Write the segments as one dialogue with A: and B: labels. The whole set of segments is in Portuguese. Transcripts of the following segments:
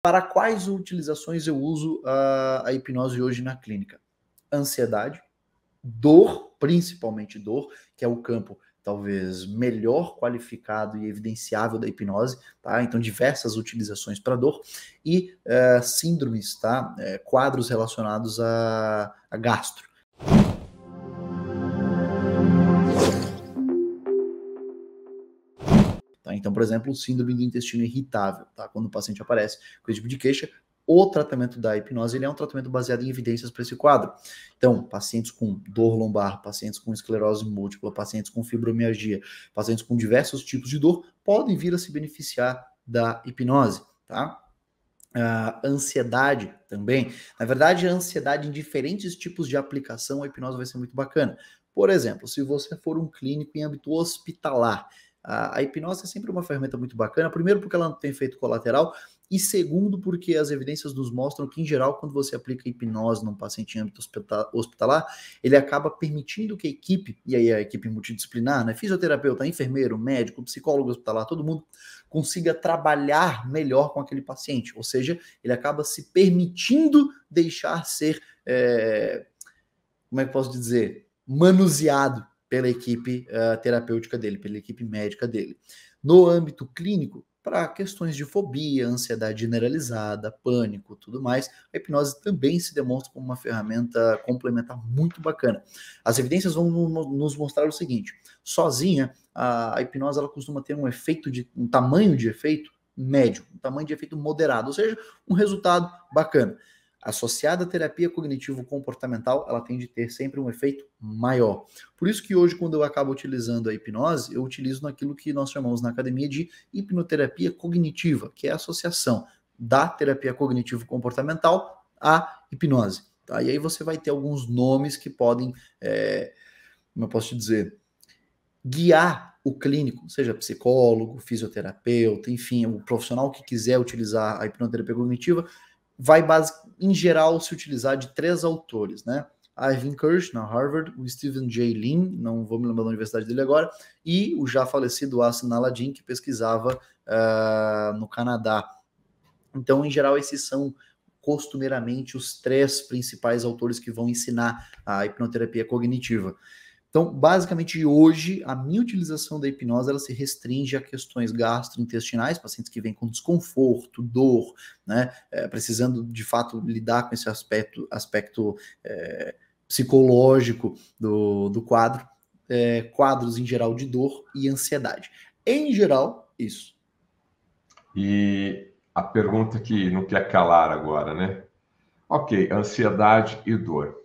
A: Para quais utilizações eu uso a hipnose hoje na clínica? Ansiedade, dor, principalmente dor, que é o campo talvez melhor qualificado e evidenciável da hipnose, tá? Então, diversas utilizações para dor e síndromes, tá? Quadros relacionados a gastro. Tá? Então, por exemplo, o síndrome do intestino irritável, tá? Quando o paciente aparece com esse tipo de queixa, o tratamento da hipnose ele é um tratamento baseado em evidências para esse quadro. Então, pacientes com dor lombar, pacientes com esclerose múltipla, pacientes com fibromialgia, pacientes com diversos tipos de dor podem vir a se beneficiar da hipnose, tá? A ansiedade também. Na verdade, a ansiedade em diferentes tipos de aplicação, a hipnose vai ser muito bacana. Por exemplo, se você for um clínico em âmbito hospitalar, a hipnose é sempre uma ferramenta muito bacana, primeiro porque ela não tem efeito colateral, e segundo porque as evidências nos mostram que, em geral, quando você aplica hipnose num paciente em âmbito hospitalar, ele acaba permitindo que a equipe, e aí a equipe multidisciplinar, né, fisioterapeuta, enfermeiro, médico, psicólogo hospitalar, todo mundo, consiga trabalhar melhor com aquele paciente, ou seja, ele acaba se permitindo deixar ser, como é que posso dizer, manuseado pela equipe terapêutica dele, pela equipe médica dele. No âmbito clínico, para questões de fobia, ansiedade generalizada, pânico, tudo mais, a hipnose também se demonstra como uma ferramenta complementar muito bacana. As evidências vão nos mostrar o seguinte: sozinha, a hipnose ela costuma ter um tamanho de efeito médio, um tamanho de efeito moderado, ou seja, um resultado bacana. Associada à terapia cognitivo-comportamental, ela tende a ter sempre um efeito maior. Por isso que hoje, quando eu acabo utilizando a hipnose, eu utilizo naquilo que nós chamamos na academia de hipnoterapia cognitiva, que é a associação da terapia cognitivo-comportamental à hipnose. Tá? E aí você vai ter alguns nomes que podem, como eu posso te dizer, guiar o clínico, seja psicólogo, fisioterapeuta, enfim, o profissional que quiser utilizar a hipnoterapia cognitiva, vai, em geral, se utilizar de 3 autores, né? Ivan Kirsch, na Harvard, o Stephen J. Lin, não vou me lembrar da universidade dele agora, e o já falecido Asim Aladdin, que pesquisava no Canadá. Então, em geral, esses são costumeiramente os 3 principais autores que vão ensinar a hipnoterapia cognitiva. Então, basicamente, hoje, a minha utilização da hipnose, ela se restringe a questões gastrointestinais, pacientes que vêm com desconforto, dor, né, precisando, de fato, lidar com esse aspecto psicológico do quadro, quadros, em geral, de dor e ansiedade. Em geral, isso.
B: E a pergunta que não quer calar agora, né? Ok, ansiedade e dor.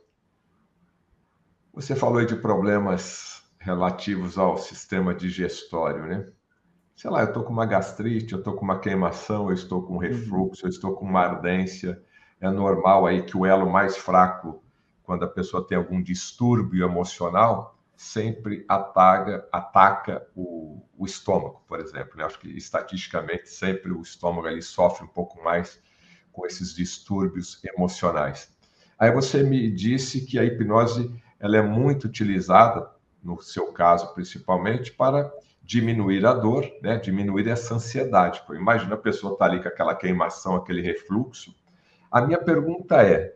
B: Você falou aí de problemas relativos ao sistema digestório, né? Sei lá, eu estou com uma gastrite, eu estou com uma queimação, eu estou com refluxo, eu estou com uma ardência. É normal aí que o elo mais fraco, quando a pessoa tem algum distúrbio emocional, sempre ataca o estômago, por exemplo, né? Acho que estatisticamente sempre o estômago ali sofre um pouco mais com esses distúrbios emocionais. Aí você me disse que a hipnose ela é muito utilizada, no seu caso principalmente, para diminuir a dor, né? Diminuir essa ansiedade. Pô, imagina a pessoa estar ali com aquela queimação, aquele refluxo. A minha pergunta é,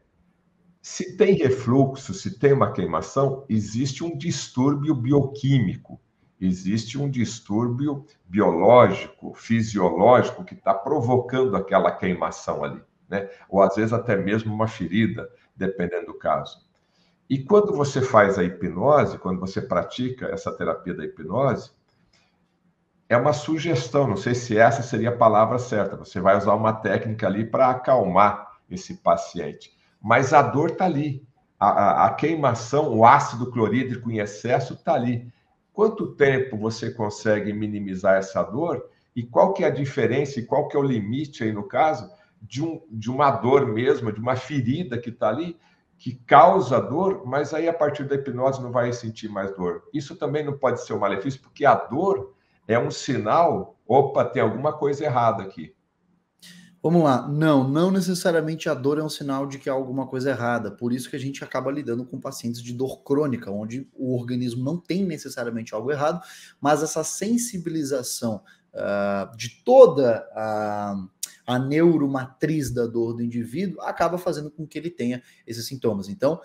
B: se tem refluxo, se tem uma queimação, existe um distúrbio bioquímico, existe um distúrbio biológico, fisiológico, que está provocando aquela queimação ali, né? Ou às vezes até mesmo uma ferida, dependendo do caso. E quando você faz a hipnose, quando você pratica essa terapia da hipnose, é uma sugestão, não sei se essa seria a palavra certa, você vai usar uma técnica ali para acalmar esse paciente. Mas a dor está ali, a queimação, o ácido clorídrico em excesso está ali. Quanto tempo você consegue minimizar essa dor? E qual que é a diferença e qual que é o limite aí, no caso, de uma dor mesmo, de uma ferida que está ali, que causa dor, mas aí a partir da hipnose não vai sentir mais dor. Isso também não pode ser um malefício, porque a dor é um sinal, opa, tem alguma coisa errada aqui.
A: Vamos lá. Não necessariamente a dor é um sinal de que há alguma coisa errada. Por isso que a gente acaba lidando com pacientes de dor crônica, onde o organismo não tem necessariamente algo errado, mas essa sensibilização de toda a a neuromatriz da dor do indivíduo, acaba fazendo com que ele tenha esses sintomas. Então,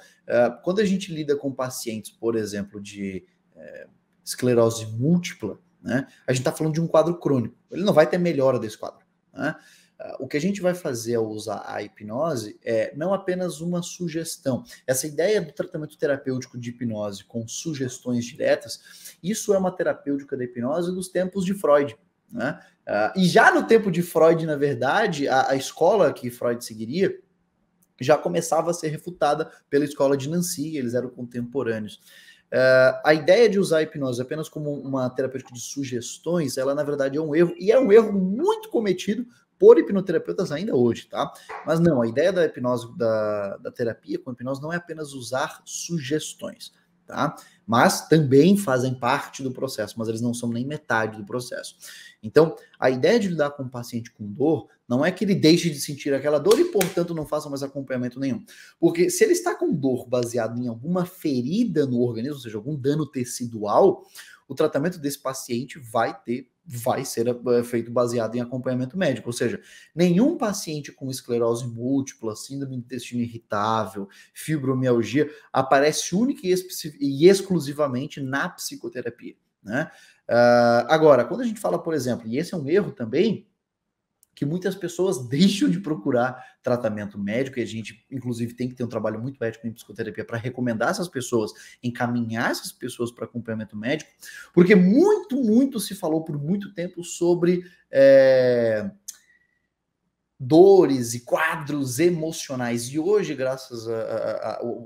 A: quando a gente lida com pacientes, por exemplo, de esclerose múltipla, né, a gente está falando de um quadro crônico. Ele não vai ter melhora desse quadro, né? O que a gente vai fazer ao usar a hipnose é não apenas uma sugestão. Essa ideia do tratamento terapêutico de hipnose com sugestões diretas, isso é uma terapêutica da hipnose dos tempos de Freud, né? E já no tempo de Freud, na verdade, a escola que Freud seguiria já começava a ser refutada pela escola de Nancy, eles eram contemporâneos. A ideia de usar a hipnose apenas como uma terapêutica de sugestões, ela na verdade é um erro, e é um erro muito cometido por hipnoterapeutas ainda hoje, tá? Mas não, a ideia da hipnose, da terapia com hipnose não é apenas usar sugestões, tá? Mas também fazem parte do processo, mas eles não são nem metade do processo. Então, a ideia de lidar com um paciente com dor não é que ele deixe de sentir aquela dor e, portanto, não faça mais acompanhamento nenhum. Porque se ele está com dor baseado em alguma ferida no organismo, ou seja, algum dano tecidual, o tratamento desse paciente vai ser feito baseado em acompanhamento médico. Ou seja, nenhum paciente com esclerose múltipla, síndrome do intestino irritável, fibromialgia, aparece única e exclusivamente na psicoterapia, né? Agora, quando a gente fala, por exemplo, e esse é um erro também, que muitas pessoas deixam de procurar tratamento médico, e a gente, inclusive, tem que ter um trabalho muito ético em psicoterapia para recomendar essas pessoas, encaminhar essas pessoas para acompanhamento médico, porque muito se falou por muito tempo sobre dores e quadros emocionais. E hoje, graças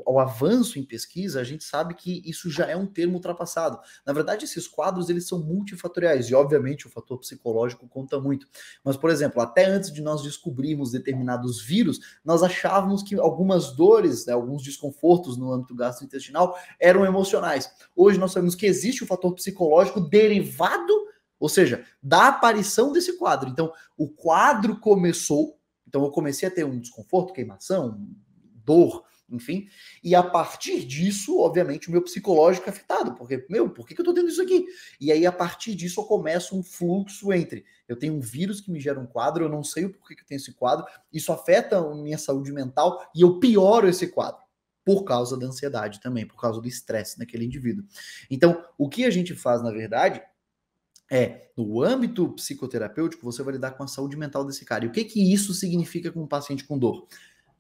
A: ao avanço em pesquisa, a gente sabe que isso já é um termo ultrapassado. Na verdade, esses quadros, eles são multifatoriais, e obviamente o fator psicológico conta muito. Mas, por exemplo, até antes de nós descobrirmos determinados vírus, nós achávamos que algumas dores, né, alguns desconfortos no âmbito gastrointestinal eram emocionais. Hoje nós sabemos que existe o fator psicológico derivado, ou seja, da aparição desse quadro. Então, o quadro começou, então eu comecei a ter um desconforto, queimação, dor, enfim, e a partir disso, obviamente, o meu psicológico é afetado, porque, por que eu tô tendo isso aqui? E aí, a partir disso, eu começo um fluxo entre, eu tenho um vírus que me gera um quadro, eu não sei o porquê que eu tenho esse quadro, isso afeta a minha saúde mental, e eu pioro esse quadro, por causa da ansiedade também, por causa do estresse naquele indivíduo. Então, o que a gente faz, na verdade, no âmbito psicoterapêutico, você vai lidar com a saúde mental desse cara. E o que isso significa com um paciente com dor?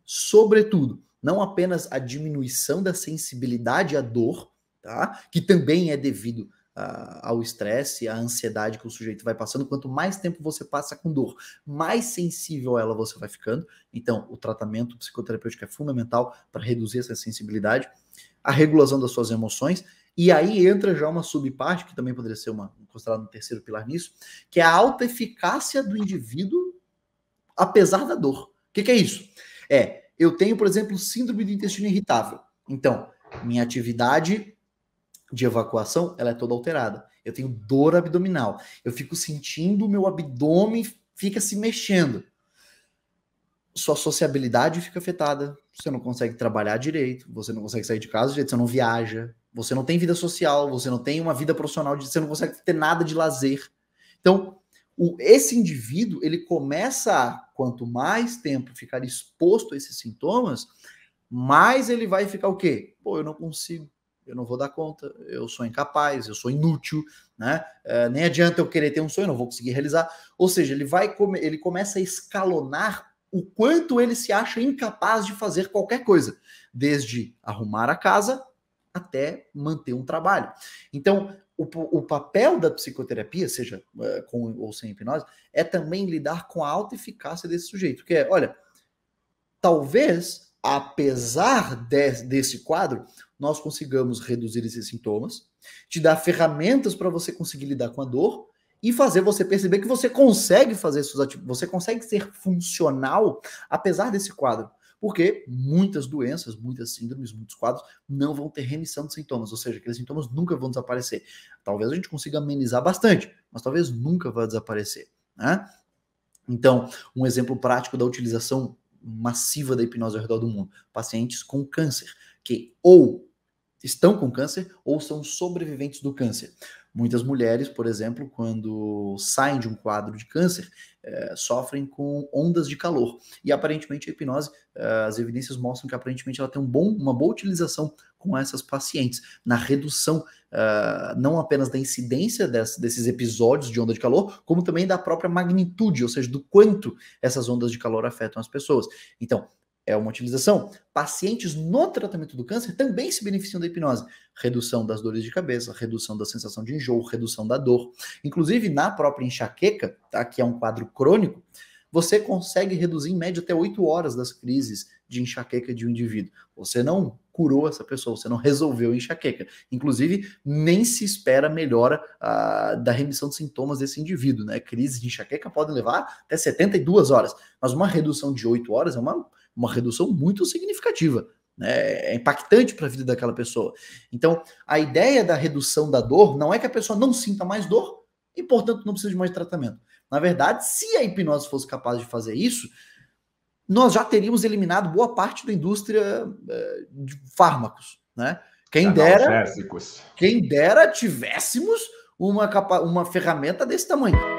A: Sobretudo, não apenas a diminuição da sensibilidade à dor, tá? Que também é devido ao estresse, à ansiedade que o sujeito vai passando. Quanto mais tempo você passa com dor, mais sensível a ela você vai ficando. Então, o tratamento psicoterapêutico é fundamental para reduzir essa sensibilidade. A regulação das suas emoções. E aí entra já uma subparte, que também poderia ser considerada um terceiro pilar nisso, que é a autoeficácia do indivíduo, apesar da dor. O que é isso? Eu tenho, por exemplo, síndrome do intestino irritável. Então, minha atividade de evacuação, ela é toda alterada. Eu tenho dor abdominal. Eu fico sentindo o meu abdômen fica se mexendo. Sua sociabilidade fica afetada. Você não consegue trabalhar direito, você não consegue sair de casa direito, você não viaja, você não tem vida social, você não tem uma vida profissional, você não consegue ter nada de lazer. Então, esse indivíduo, ele começa a, quanto mais tempo ficar exposto a esses sintomas, mais ele vai ficar o quê? Eu não consigo, eu não vou dar conta, eu sou incapaz, eu sou inútil, né? Nem adianta eu querer ter um sonho, eu não vou conseguir realizar. Ou seja, ele começa a escalonar o quanto ele se acha incapaz de fazer qualquer coisa, desde arrumar a casa até manter um trabalho. Então, o papel da psicoterapia, seja com ou sem hipnose, é também lidar com a autoeficácia desse sujeito, que olha, talvez, apesar desse quadro, nós consigamos reduzir esses sintomas, te dar ferramentas para você conseguir lidar com a dor, e fazer você perceber que você consegue fazer suas atividades, você consegue ser funcional apesar desse quadro. Porque muitas doenças, muitas síndromes, muitos quadros não vão ter remissão de sintomas, ou seja, aqueles sintomas nunca vão desaparecer. Talvez a gente consiga amenizar bastante, mas talvez nunca vá desaparecer, né? Então, um exemplo prático da utilização massiva da hipnose ao redor do mundo: pacientes com câncer, que ou estão com câncer ou são sobreviventes do câncer. Muitas mulheres, por exemplo, quando saem de um quadro de câncer, sofrem com ondas de calor. E aparentemente a hipnose, as evidências mostram que aparentemente ela tem uma boa utilização com essas pacientes, na redução não apenas da incidência desses episódios de onda de calor, como também da própria magnitude, ou seja, do quanto essas ondas de calor afetam as pessoas. Então, é uma utilização. Pacientes no tratamento do câncer também se beneficiam da hipnose. Redução das dores de cabeça, redução da sensação de enjoo, redução da dor. Inclusive, na própria enxaqueca, tá, que é um quadro crônico, você consegue reduzir em média até 8 horas das crises de enxaqueca de um indivíduo. Você não curou essa pessoa, você não resolveu a enxaqueca. Inclusive, nem se espera melhora da remissão de sintomas desse indivíduo, né? Crises de enxaqueca podem levar até 72 horas, mas uma redução de 8 horas é uma redução muito significativa, né? É impactante para a vida daquela pessoa. Então, a ideia da redução da dor não é que a pessoa não sinta mais dor e, portanto, não precisa de mais tratamento. Na verdade, se a hipnose fosse capaz de fazer isso, nós já teríamos eliminado boa parte da indústria de fármacos, né? Quem dera tivéssemos uma ferramenta desse tamanho.